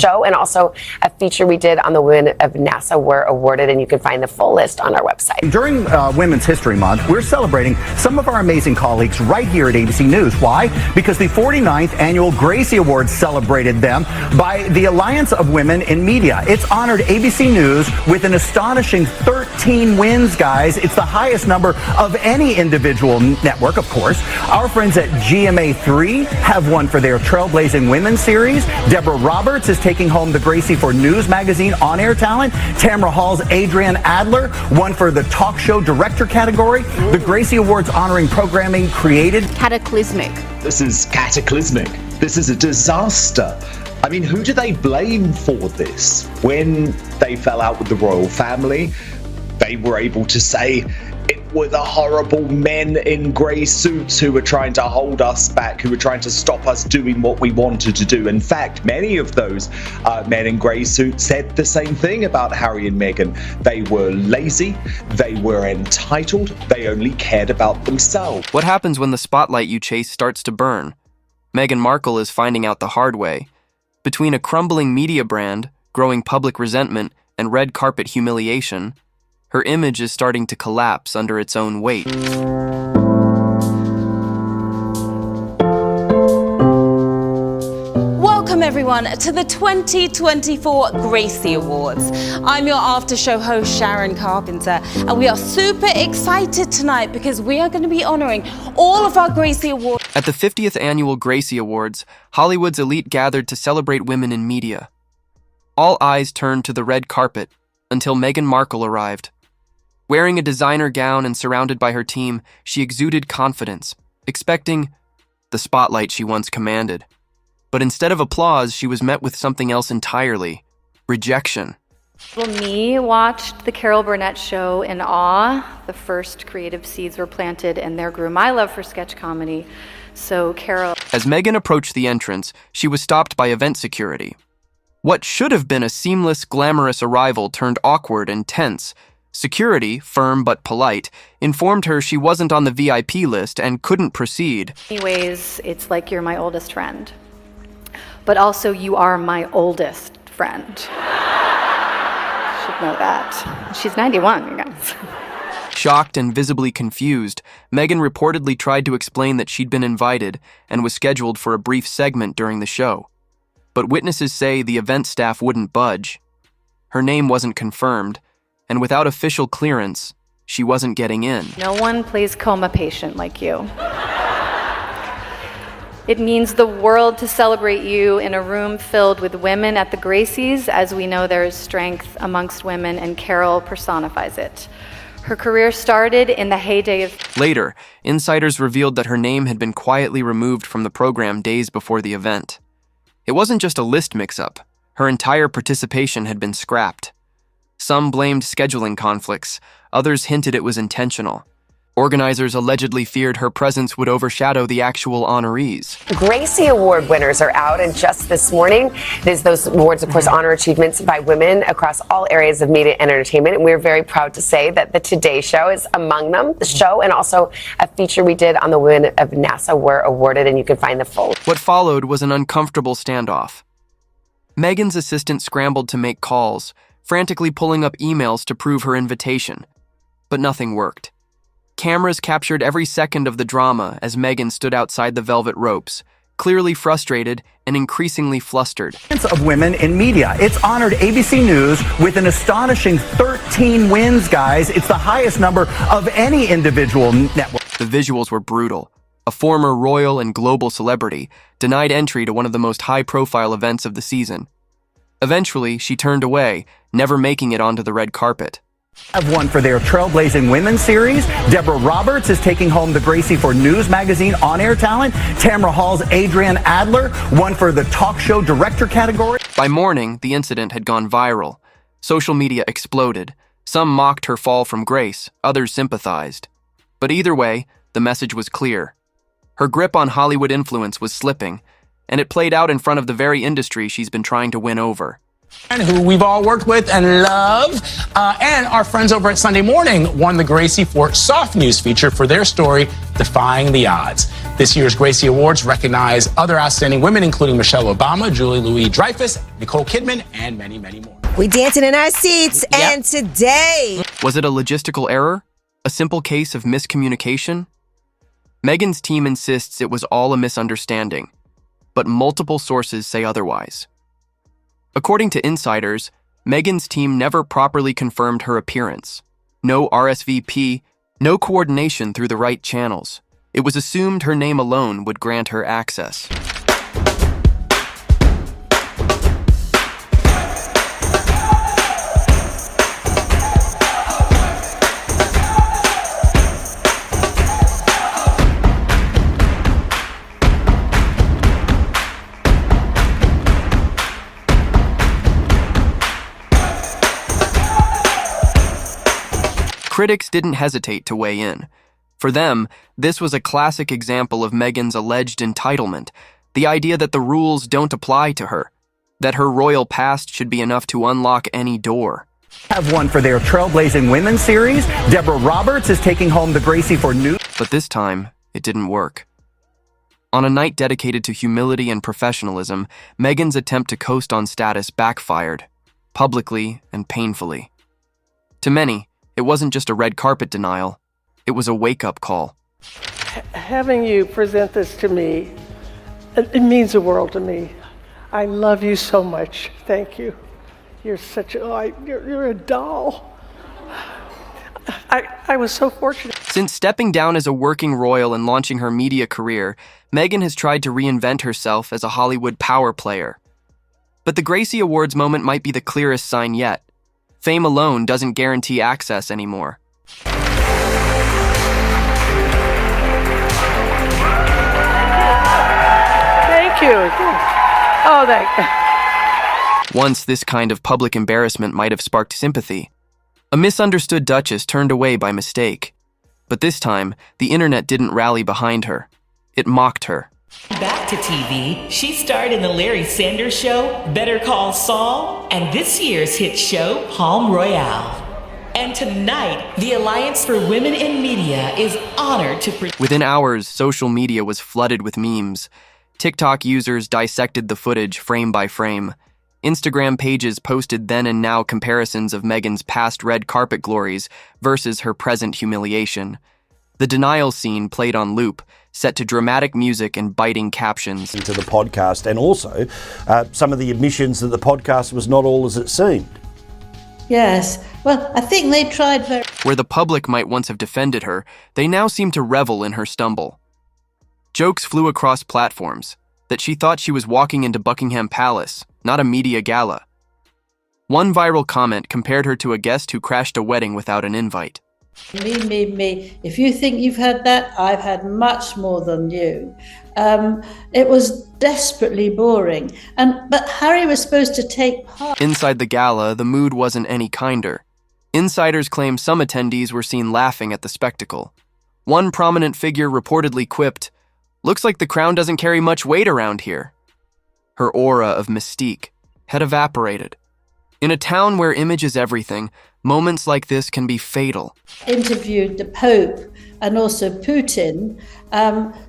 show and also a feature we did on the women of NASA were awarded, and you can find the full list on our website. During Women's History Month, we're celebrating some of our amazing colleagues right here at ABC News. Why? Because the 49th annual Gracie Awards celebrated them by the Alliance of Women in Media. It's honored ABC News with an astonishing 13 wins, guys. It's the highest number of any individual network, of course. Our friends at GMA3 have won for their Trailblazing Women series. Deborah Roberts is taking home the Gracie for News Magazine on-air talent. Tamara Hall's Adrienne Adler won for the talk show director category. The Gracie Awards honoring programming created. Cataclysmic. This is cataclysmic. This is a disaster. I mean, who do they blame for this? When they fell out with the royal family, they were able to say it were the horrible men in grey suits who were trying to hold us back, who were trying to stop us doing what we wanted to do. In fact, many of those men in grey suits said the same thing about Harry and Meghan. They were lazy, they were entitled, they only cared about themselves. What happens when the spotlight you chase starts to burn? Meghan Markle is finding out the hard way. Between a crumbling media brand, growing public resentment, and red carpet humiliation, her image is starting to collapse under its own weight. Welcome everyone to the 2024 Gracie Awards. I'm your after show host Sharon Carpenter, and we are super excited tonight because we are going to be honoring all of our Gracie Awards. At the 50th annual Gracie Awards, Hollywood's elite gathered to celebrate women in media. All eyes turned to the red carpet until Meghan Markle arrived. Wearing a designer gown and surrounded by her team, she exuded confidence, expecting the spotlight she once commanded. But instead of applause, she was met with something else entirely: rejection. Little me watched the Carol Burnett show in awe. The first creative seeds were planted, and there grew my love for sketch comedy. So Carol... As Meghan approached the entrance, she was stopped by event security. What should have been a seamless, glamorous arrival turned awkward and tense. Security, firm but polite, informed her she wasn't on the VIP list and couldn't proceed. Anyways, it's like you're my oldest friend. But also, you are my oldest friend. You should know that. She's 91, you guys. Shocked and visibly confused, Meghan reportedly tried to explain that she'd been invited and was scheduled for a brief segment during the show. But witnesses say the event staff wouldn't budge. Her name wasn't confirmed, and without official clearance, she wasn't getting in. No one plays coma patient like you. It means the world to celebrate you in a room filled with women at the Gracies. As we know, there is strength amongst women, and Carol personifies it. Her career started in the heyday of... Later, insiders revealed that her name had been quietly removed from the program days before the event. It wasn't just a list mix-up. Her entire participation had been scrapped. Some blamed scheduling conflicts, others hinted it was intentional. Organizers allegedly feared her presence would overshadow the actual honorees. Gracie Award winners are out, and just this morning, those awards, of course, honor achievements by women across all areas of media and entertainment, and we're very proud to say that the Today Show is among them. The show and also a feature we did on the women of NASA were awarded, and you can find the full. What followed was an uncomfortable standoff. Meghan's assistant scrambled to make calls, frantically pulling up emails to prove her invitation. But nothing worked. Cameras captured every second of the drama as Meghan stood outside the velvet ropes, clearly frustrated and increasingly flustered. Of women in media. It's honored ABC News with an astonishing 13 wins, guys. It's the highest number of any individual network. The visuals were brutal. A former royal and global celebrity denied entry to one of the most high-profile events of the season. Eventually, she turned away, never making it onto the red carpet. Have won for their Trailblazing Women series. Deborah Roberts is taking home the Gracie for News Magazine on-air talent. Tamara Hall's Adrienne Adler won for the talk show director category. By morning, the incident had gone viral. Social media exploded. Some mocked her fall from grace, others sympathized. But either way, the message was clear. Her grip on Hollywood influence was slipping, and it played out in front of the very industry she's been trying to win over. who we've all worked with and love, and our friends over at Sunday Morning won the Gracie for Soft News feature for their story, Defying the Odds. This year's Gracie Awards recognize other outstanding women, including Michelle Obama, Julie Louis-Dreyfus, Nicole Kidman, and many, many more. We dancing in our seats, and today... Was it a logistical error? A simple case of miscommunication? Meghan's team insists it was all a misunderstanding, but multiple sources say otherwise. According to insiders, Meghan's team never properly confirmed her appearance. No RSVP, no coordination through the right channels. It was assumed her name alone would grant her access. Critics didn't hesitate to weigh in. For them, this was a classic example of Meghan's alleged entitlement, the idea that the rules don't apply to her, that her royal past should be enough to unlock any door. Have one for their Trailblazing Women series. Deborah Roberts is taking home the Gracie for News. But this time, it didn't work. On a night dedicated to humility and professionalism, Meghan's attempt to coast on status backfired, publicly and painfully. To many, it wasn't just a red carpet denial, it was a wake-up call. Having you present this to me, it means the world to me. I love you so much. Thank you. You're such a, you're a doll. I was so fortunate. Since stepping down as a working royal and launching her media career, Meghan has tried to reinvent herself as a Hollywood power player. But the Gracie Awards moment might be the clearest sign yet. Fame alone doesn't guarantee access anymore. Thank you. Oh, thank you. Once this kind of public embarrassment might have sparked sympathy. A misunderstood duchess turned away by mistake. But this time, the internet didn't rally behind her. It mocked her. Back to TV, she starred in The Larry Sanders Show, Better Call Saul, and this year's hit show, Palm Royale. And tonight, the Alliance for Women in Media is honored to... Within hours, social media was flooded with memes. TikTok users dissected the footage frame by frame. Instagram pages posted then and now comparisons of Meghan's past red carpet glories versus her present humiliation. The denial scene played on loop, set to dramatic music and biting captions. Into the podcast, and also some of the admissions that the podcast was not all as it seemed. Yes, well, I think they tried very... Where the public might once have defended her, they now seem to revel in her stumble. Jokes flew across platforms that she thought she was walking into Buckingham Palace, not a media gala. One viral comment compared her to a guest who crashed a wedding without an invite. Me. If you think you've had that, I've had much more than you. It was desperately boring. But Harry was supposed to take part. Inside the gala, the mood wasn't any kinder. Insiders claim some attendees were seen laughing at the spectacle. One prominent figure reportedly quipped, "Looks like the crown doesn't carry much weight around here." Her aura of mystique had evaporated. In a town where image is everything, moments like this can be fatal. Interviewed the Pope and also Putin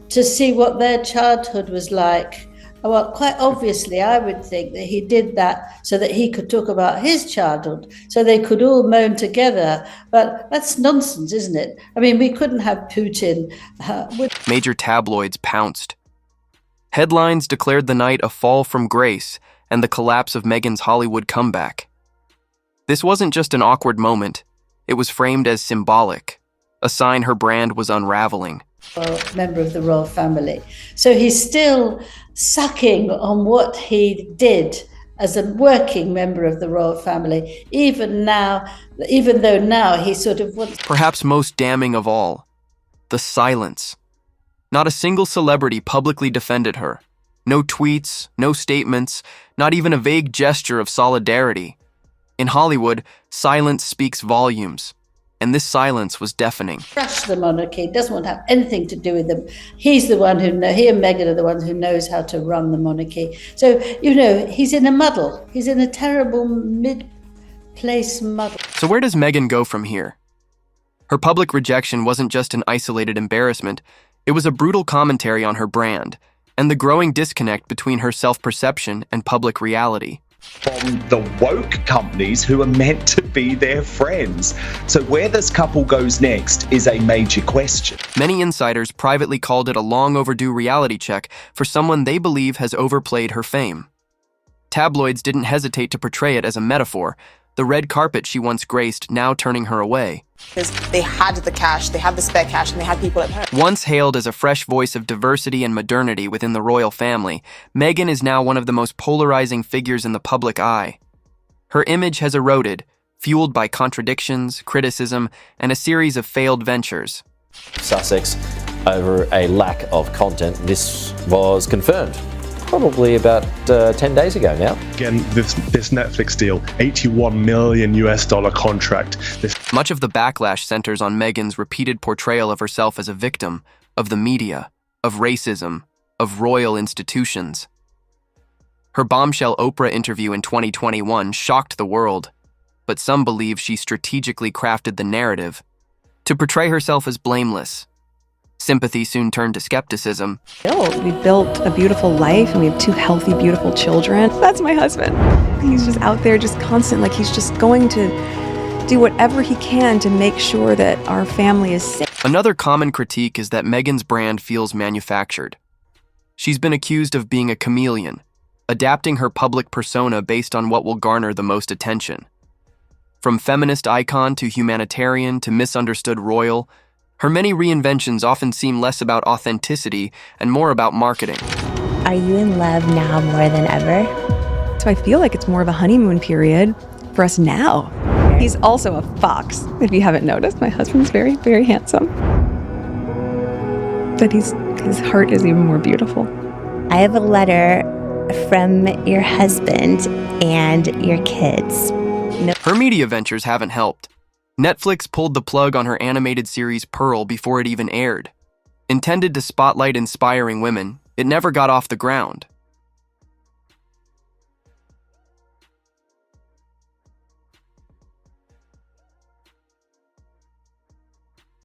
to see what their childhood was like. Well, quite obviously, I would think that he did that so that he could talk about his childhood, so they could all moan together. But that's nonsense, isn't it? I mean, we couldn't have Putin with... Major tabloids pounced. Headlines declared the night a fall from grace and the collapse of Meghan's Hollywood comeback. This wasn't just an awkward moment. It was framed as symbolic, a sign her brand was unraveling. Member of the royal family. So he's still sucking on what he did as a working member of the royal family, even though now he sort of wants... Perhaps most damning of all, the silence. Not a single celebrity publicly defended her. No tweets, no statements, not even a vague gesture of solidarity. In Hollywood, silence speaks volumes. and this silence was deafening. Crush the monarchy, doesn't want to have anything to do with them. He's the one he and Meghan are the ones who knows how to run the monarchy. So, he's in a muddle. He's in a terrible mid-place muddle. So where does Meghan go from here? Her public rejection wasn't just an isolated embarrassment, it was a brutal commentary on her brand and the growing disconnect between her self-perception and public reality. From the woke companies who are meant to be their friends. So where this couple goes next is a major question. Many insiders privately called it a long overdue reality check for someone they believe has overplayed her fame. Tabloids didn't hesitate to portray it as a metaphor, the red carpet she once graced now turning her away. Because they had the cash, they had the spare cash, and they had people at home. Once hailed as a fresh voice of diversity and modernity within the royal family, Meghan is now one of the most polarizing figures in the public eye. Her image has eroded, fueled by contradictions, criticism, and a series of failed ventures. Sussex over a lack of content. This was confirmed probably about 10 days ago now. Again, this Netflix deal, $81 million contract. Much of the backlash centers on Meghan's repeated portrayal of herself as a victim of the media, of racism, of royal institutions. Her bombshell Oprah interview in 2021 shocked the world, but some believe she strategically crafted the narrative to portray herself as blameless. Sympathy soon turned to skepticism. We built a beautiful life and we have 2 healthy, beautiful children. That's my husband. He's just out there just constant, like he's just going to do whatever he can to make sure that our family is safe. Another common critique is that Meghan's brand feels manufactured. She's been accused of being a chameleon, adapting her public persona based on what will garner the most attention. From feminist icon to humanitarian to misunderstood royal, her many reinventions often seem less about authenticity and more about marketing. Are you in love now more than ever? So I feel like it's more of a honeymoon period for us now. He's also a fox, if you haven't noticed. My husband's very, very handsome. But his heart is even more beautiful. I have a letter from your husband and your kids. Her media ventures haven't helped. Netflix pulled the plug on her animated series Pearl before it even aired. Intended to spotlight inspiring women, it never got off the ground.